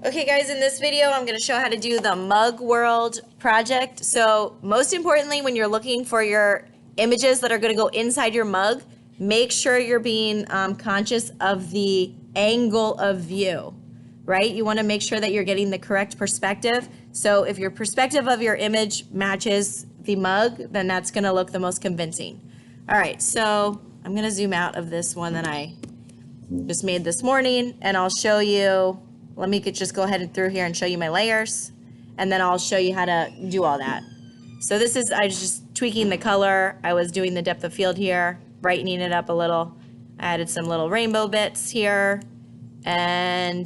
Okay guys, in this video I'm going to show how to do the Mug World project. So most importantly, when you're looking for your images that are going to go inside your mug, make sure you're being conscious of the angle of view, right? You want to make sure that you're getting the correct perspective. So if your perspective of your image matches the mug, then that's going to look the most convincing. All right, so I'm going to zoom out of this one that I just made this morning, and I'll show you. Let me just go ahead and through here and show you my layers, and then I'll show you how to do all that. So this is, I was just tweaking the color. I was doing the depth of field here, brightening it up a little. I added some little rainbow bits here, and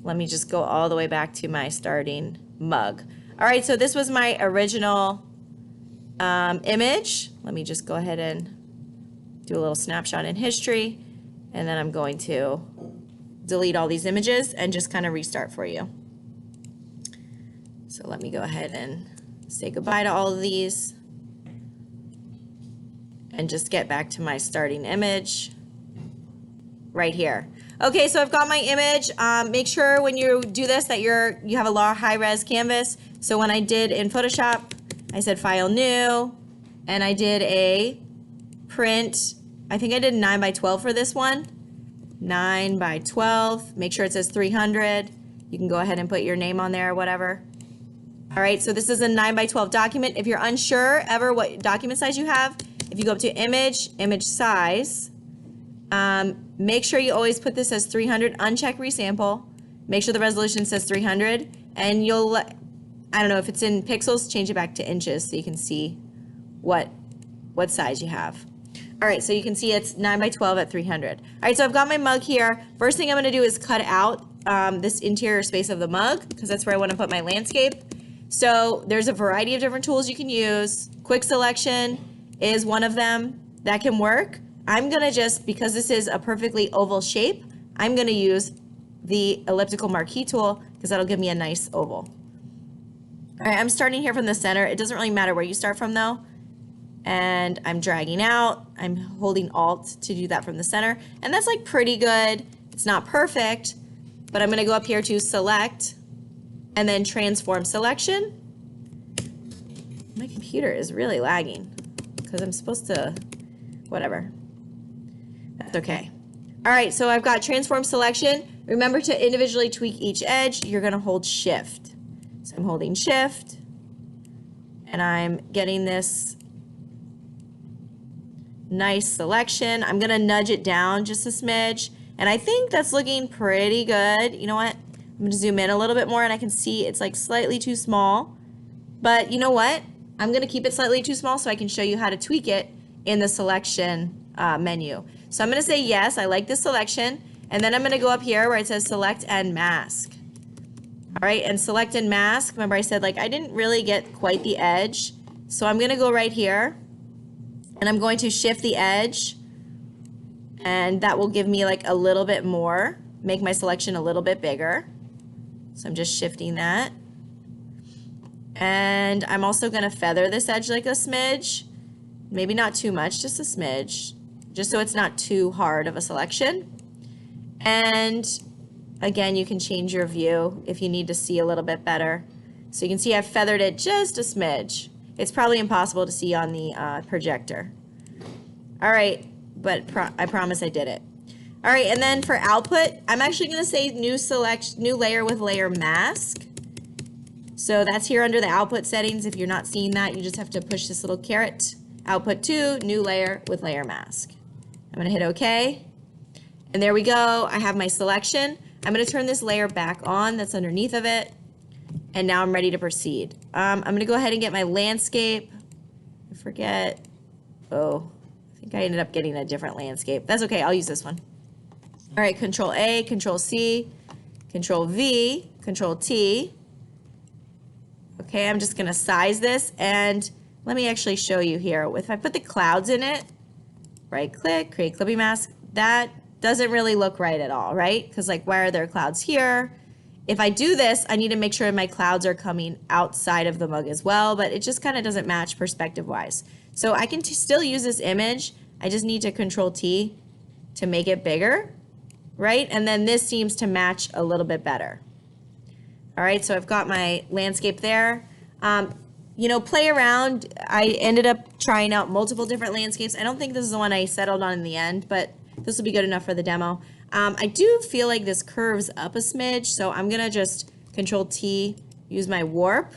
let me just go all the way back to my starting mug. All right, so this was my original image. Let me just go ahead and do a little snapshot in history, and then I'm going to delete all these images and just kind of restart for you. So let me go ahead and say goodbye to all of these and just get back to my starting image right here. Okay, so I've got my image. Make sure when you do this that you have a high-res canvas. So when I did in Photoshop, I said File New, and I did a print. I think I did 9 by 12 for this one. 9 by 12. Make sure it says 300. You can go ahead and put your name on there or whatever. All right, so this is a 9 by 12 document. If you're unsure ever what document size you have, if you go up to Image, Image Size, make sure you always put this as 300. Uncheck Resample. Make sure the resolution says 300, and you'll, I don't know, if it's in pixels, change it back to inches so you can see what size you have. All right, so you can see it's 9 by 12 at 300. All right, so I've got my mug here. First thing I'm gonna do is cut out this interior space of the mug, because that's where I wanna put my landscape. So there's a variety of different tools you can use. Quick selection is one of them that can work. I'm gonna just, because this is a perfectly oval shape, I'm gonna use the elliptical marquee tool because that'll give me a nice oval. All right, I'm starting here from the center. It doesn't really matter where you start from though. And I'm dragging out. I'm holding Alt to do that from the center. And that's like pretty good. It's not perfect, but I'm gonna go up here to Select and then Transform Selection. My computer is really lagging because I'm supposed to, whatever. That's okay. All right, so I've got Transform Selection. Remember to individually tweak each edge. You're gonna hold Shift. So I'm holding Shift and I'm getting this nice selection. I'm gonna nudge it down just a smidge, and I think that's looking pretty good. You know what? I'm gonna zoom in a little bit more, and I can see it's like slightly too small. But you know what? I'm gonna keep it slightly too small so I can show you how to tweak it in the selection menu. So I'm gonna say yes, I like this selection, and then I'm gonna go up here where it says Select and Mask. All right, and Select and Mask. Remember I said like I didn't really get quite the edge, so I'm gonna go right here. And I'm going to shift the edge, and that will give me like a little bit more, make my selection a little bit bigger. So I'm just shifting that. And I'm also gonna feather this edge like a smidge, maybe not too much, just a smidge, just so it's not too hard of a selection. And again, you can change your view if you need to see a little bit better. So you can see I've feathered it just a smidge. It's probably impossible to see on the projector. All right, but I promise I did it. All right, and then for output, I'm actually gonna say new layer with layer mask. So that's here under the output settings. If you're not seeing that, you just have to push this little caret. Output 2, new layer with layer mask. I'm gonna hit OK. And there we go, I have my selection. I'm gonna turn this layer back on that's underneath of it. And now I'm ready to proceed. I'm gonna go ahead and get my landscape. I forget, oh, I think I ended up getting a different landscape. That's okay, I'll use this one. All right, Control A, Control C, Control V, Control T. Okay, I'm just gonna size this, and let me actually show you here. If I put the clouds in it, right click, create clipping mask, that doesn't really look right at all, right? Because like, why are there clouds here? If I do this, I need to make sure my clouds are coming outside of the mug as well, but it just kind of doesn't match perspective-wise. So I can still use this image. I just need to Control T to make it bigger, right? And then this seems to match a little bit better. All right, so I've got my landscape there. You know, play around. I ended up trying out multiple different landscapes. I don't think this is the one I settled on in the end, but this will be good enough for the demo. I do feel like this curves up a smidge, so I'm gonna just Control T, use my warp,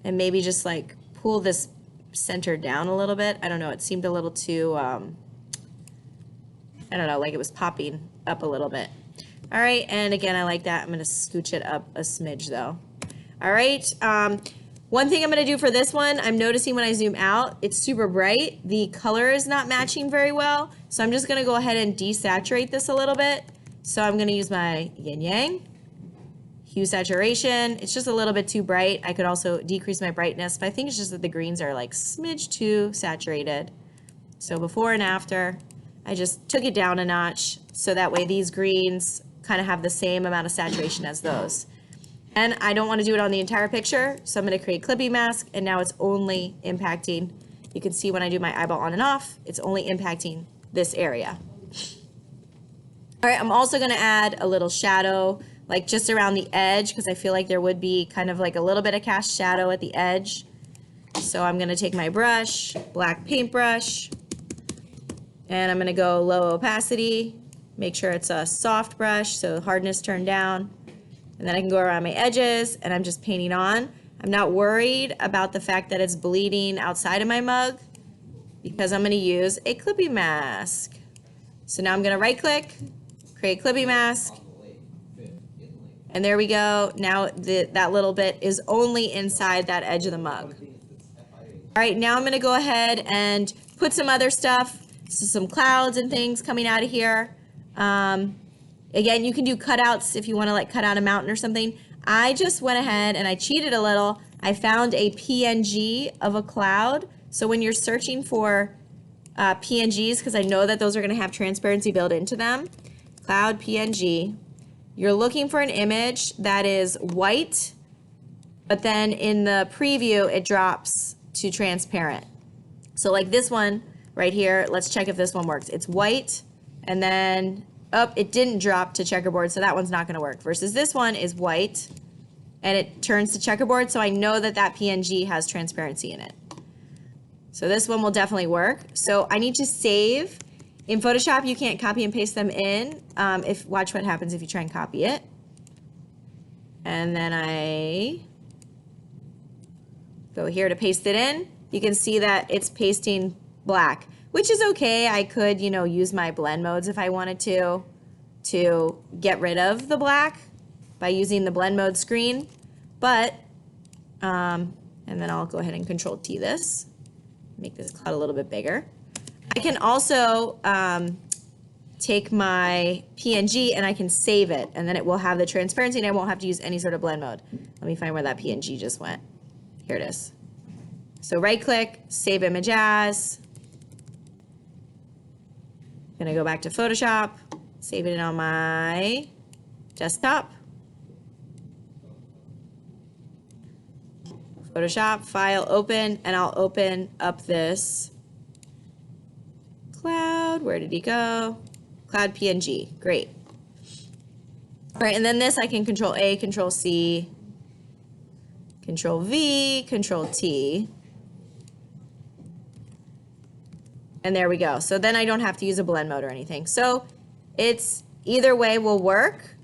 and maybe just like pull this center down a little bit. I don't know, it seemed a little too, I don't know, like it was popping up a little bit. All right, and again, I like that. I'm gonna scooch it up a smidge though. All right, one thing I'm gonna do for this one, I'm noticing when I zoom out, it's super bright. The color is not matching very well, so I'm just gonna go ahead and desaturate this a little bit. So I'm gonna use my yin yang, hue saturation. It's just a little bit too bright. I could also decrease my brightness, but I think it's just that the greens are like smidge too saturated. So before and after, I just took it down a notch so that way these greens kind of have the same amount of saturation as those. And I don't want to do it on the entire picture, so I'm going to create clipping mask, and now it's only impacting, you can see when I do my eyeball on and off, it's only impacting this area. All right, I'm also going to add a little shadow, like just around the edge, because I feel like there would be kind of like a little bit of cast shadow at the edge. So I'm going to take my brush, black paintbrush, and I'm going to go low opacity, make sure it's a soft brush, so hardness turned down. And then I can go around my edges, and I'm just painting on. I'm not worried about the fact that it's bleeding outside of my mug because I'm going to use a clipping mask. So now I'm going to right click, create clipping mask, and there we go. Now that little bit is only inside that edge of the mug. All right, now I'm going to go ahead and put some other stuff, so some clouds and things coming out of here. Again, you can do cutouts if you want to like cut out a mountain or something. I just went ahead and I cheated a little. I found a PNG of a cloud. So when you're searching for PNGs, because I know that those are going to have transparency built into them, cloud PNG, you're looking for an image that is white, but then in the preview, it drops to transparent. So like this one right here, let's check if this one works. It's white, and then oh, it didn't drop to checkerboard, so that one's not going to work. Versus this one is white, and it turns to checkerboard, so I know that that PNG has transparency in it. So this one will definitely work. So I need to save. In Photoshop, you can't copy and paste them in. Watch what happens if you try and copy it. And then I go here to paste it in. You can see that it's pasting black, which is okay. I could, you know, use my blend modes if I wanted to get rid of the black by using the blend mode screen. But, and then I'll go ahead and Control T this, make this cloud a little bit bigger. I can also take my PNG and I can save it, and then it will have the transparency and I won't have to use any sort of blend mode. Let me find where that PNG just went. Here it is. So right click, save image as. Gonna go back to Photoshop, save it on my desktop. Photoshop, file, open, and I'll open up this cloud. Where did he go? Cloud PNG, great. All right, and then this I can Control A, Control C, Control V, Control T. And there we go. So then I don't have to use a blend mode or anything. So it's either way will work.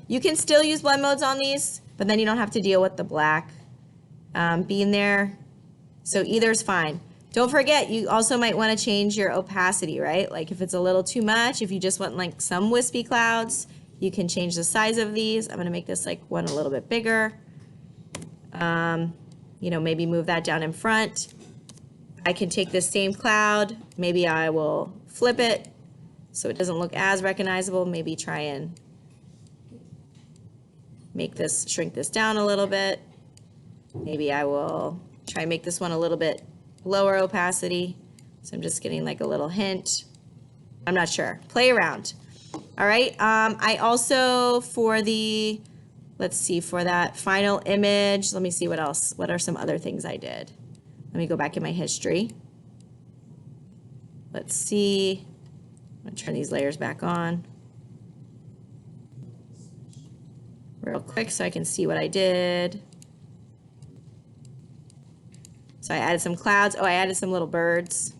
You can still use blend modes on these, but then you don't have to deal with the black being there. So either is fine. Don't forget, you also might want to change your opacity, right? Like if it's a little too much, if you just want like some wispy clouds, you can change the size of these. I'm going to make this like one a little bit bigger. You know, maybe move that down in front. I can take this same cloud, maybe I will flip it so it doesn't look as recognizable. Maybe try and shrink this down a little bit. Maybe I will try and make this one a little bit lower opacity. So I'm just getting like a little hint. I'm not sure. Play around. All right. I also, for that final image, let me see what else. What are some other things I did? Let me go back in my history. Let's see. I'm going to turn these layers back on. real quick so I can see what I did. So I added some clouds. Oh, I added some little birds.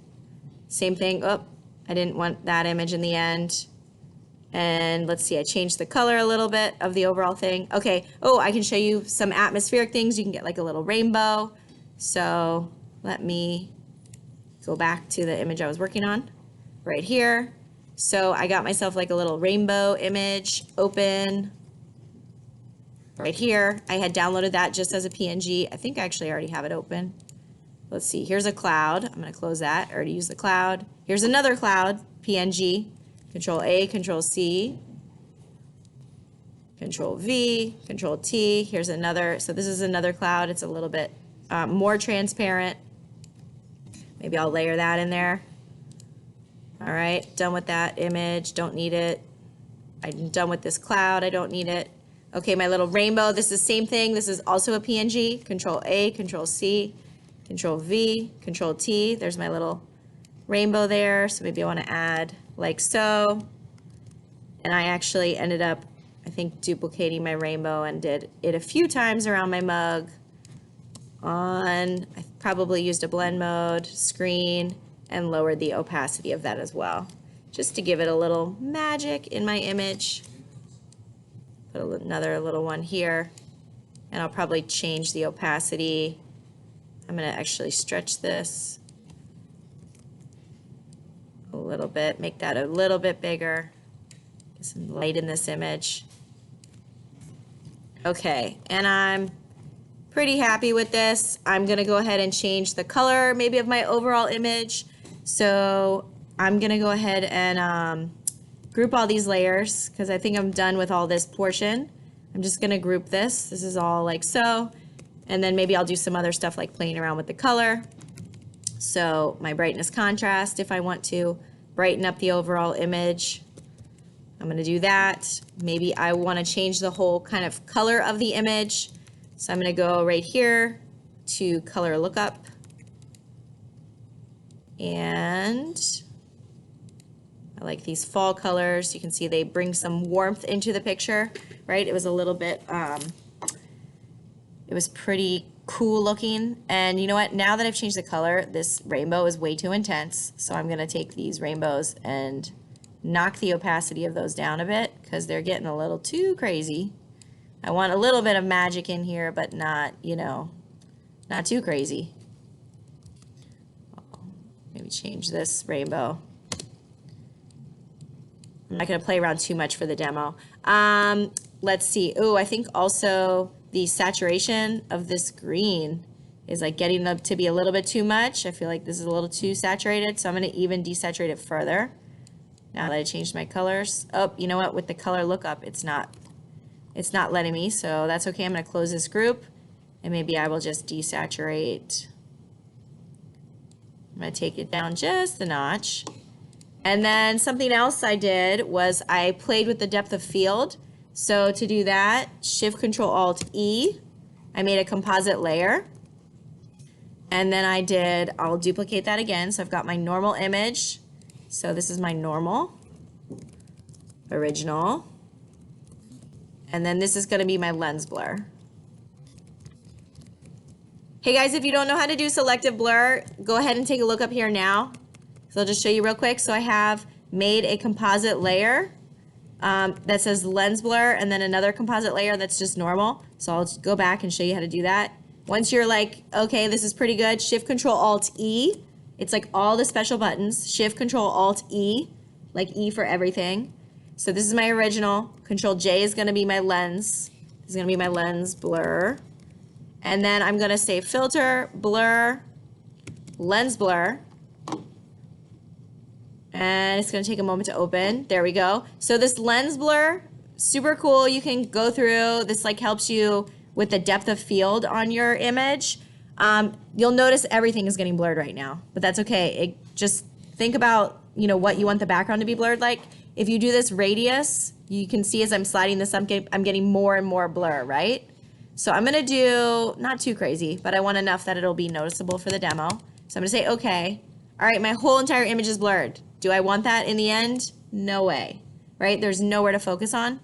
Same thing. Oh, I didn't want that image in the end. And let's see, I changed the color a little bit of the overall thing. Okay, oh, I can show you some atmospheric things. You can get like a little rainbow. So let me go back to the image I was working on right here. So I got myself like a little rainbow image open right here. I had downloaded that just as a PNG. I think I actually already have it open. Let's see, here's a cloud. I'm gonna close that, I already used the cloud. Here's another cloud, PNG. Control A, Control C, Control V, Control T. Here's another, so this is another cloud. It's a little bit more transparent. Maybe I'll layer that in there. All right, done with that image, don't need it. I'm done with this cloud, I don't need it. Okay, my little rainbow, this is the same thing. This is also a PNG. Control A, Control C, Control V, Control T. There's my little rainbow there. So maybe I want to add like so. And I actually ended up, I think, duplicating my rainbow and did it a few times around my mug. I probably used a blend mode, screen, and lowered the opacity of that as well, just to give it a little magic in my image. Put another little one here, and I'll probably change the opacity. I'm going to actually stretch this a little bit, make that a little bit bigger. Get some light in this image. Okay, and I'm pretty happy with this. I'm going to go ahead and change the color maybe of my overall image. So I'm going to go ahead and group all these layers because I think I'm done with all this portion. I'm just going to group this. This is all like so. And then maybe I'll do some other stuff like playing around with the color. So my brightness contrast, if I want to brighten up the overall image, I'm going to do that. Maybe I want to change the whole kind of color of the image. So I'm going to go right here to color lookup. And I like these fall colors. You can see they bring some warmth into the picture, right? It was a little bit, it was pretty cool looking. And you know what? Now that I've changed the color, this rainbow is way too intense. So I'm going to take these rainbows and knock the opacity of those down a bit because they're getting a little too crazy. I want a little bit of magic in here, but not, you know, not too crazy. Maybe change this rainbow. I'm not going to play around too much for the demo. Let's see. Oh, I think also the saturation of this green is like getting up to be a little bit too much. I feel like this is a little too saturated, so I'm going to even desaturate it further. Now that I changed my colors. Oh, you know what? With the color lookup, it's not letting me, so that's okay. I'm going to close this group, and maybe I will just desaturate. I'm going to take it down just a notch. And then something else I did was I played with the depth of field. So to do that, Shift Control Alt E, I made a composite layer. And then I'll duplicate that again. So I've got my normal image. So this is my normal, original. And then this is going to be my lens blur. Hey guys, if you don't know how to do selective blur, go ahead and take a look up here now. So I'll just show you real quick. So I have made a composite layer that says lens blur and then another composite layer that's just normal. So I'll just go back and show you how to do that. Once you're like, okay, this is pretty good, Shift Control Alt E. It's like all the special buttons. Shift Control Alt E, like E for everything. So this is my original. Control J is going to be my lens. This is going to be my lens blur. And then I'm going to say filter, blur, lens blur. And it's going to take a moment to open. There we go. So this lens blur, super cool. You can go through. This like helps you with the depth of field on your image. You'll notice everything is getting blurred right now, but that's okay. Just think about, you know, what you want the background to be blurred like. If you do this radius, you can see as I'm sliding this, I'm getting more and more blur, right? So I'm going to do, not too crazy, but I want enough that it'll be noticeable for the demo. So I'm going to say, okay. All right, my whole entire image is blurred. Do I want that in the end? No way, right? There's nowhere to focus on.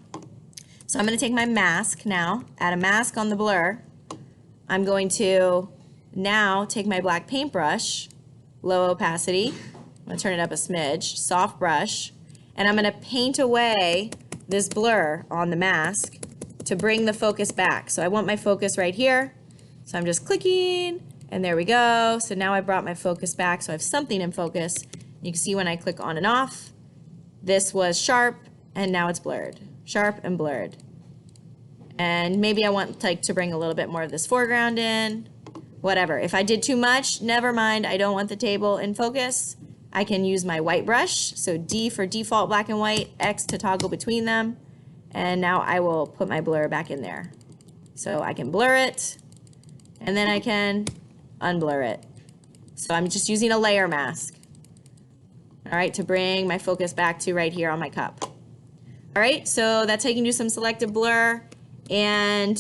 So I'm going to take my mask now, add a mask on the blur. I'm going to now take my black paintbrush, low opacity, I'm going to turn it up a smidge, soft brush, and I'm going to paint away this blur on the mask to bring the focus back. So I want my focus right here. So I'm just clicking, and there we go. So now I brought my focus back, so I have something in focus. You can see when I click on and off, this was sharp, and now it's blurred. Sharp and blurred. And maybe I want like to bring a little bit more of this foreground in. Whatever. If I did too much, never mind. I don't want the table in focus. I can use my white brush. So D for default black and white, X to toggle between them. And now I will put my blur back in there. So I can blur it, and then I can unblur it. So I'm just using a layer mask, all right, to bring my focus back to right here on my cup. All right, so that's how you can do some selective blur and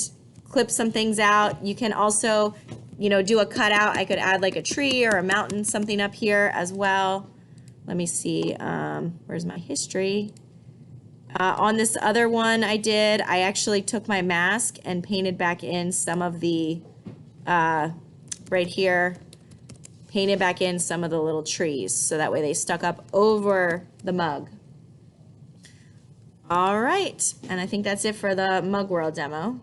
clip some things out. You can also, you know, do a cutout. I could add like a tree or a mountain, something up here as well. Let me see, where's my history? On this other one I did, I actually took my mask and painted back in some of the, right here, painted back in some of the little trees, so that way they stuck up over the mug. All right, and I think that's it for the Mug World demo.